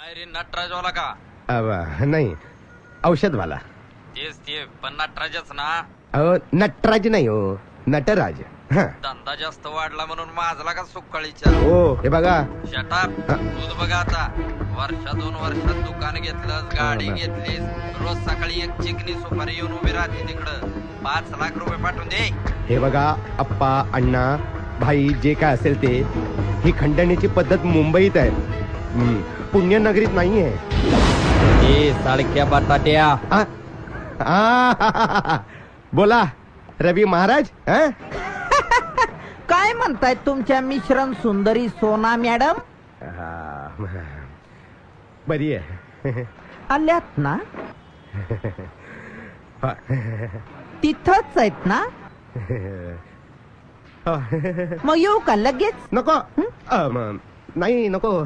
अरे नटराजवाला का? नाही, औषधवाला. तेच ते, पण नटराजच ना. अहो, नटराज नाही हो, नटराज. धंदा जास्त वाढला म्हणून माझला का सुक्काळीच्या. हो, हे बघा. शटाप. तूच बघा आता, वर्षा 2 वर्षात दुकान घेतलं, गाडी घेतलीस, रोज सकाळी एक चिकनी सुपारी येऊन उभी राहते तिकडं. 5 लाख रुपये पाठवून दे. हे बघा अप्पा, अण्णा, भाई, जे काय असेल ते, ही खंडणीची पद्धत मुंबईत आहे, पुण्यनगरीत नाहीये. ए साडक्या बटाट्या. बोला रवी महाराज. काय म्हणताय तुमच्या मिश्रण सुंदरी सोना मॅडम? बरी आहे. आल्यात ना? तिथंच आहेत ना? मग येऊ का लगेच? नको. नाही नको.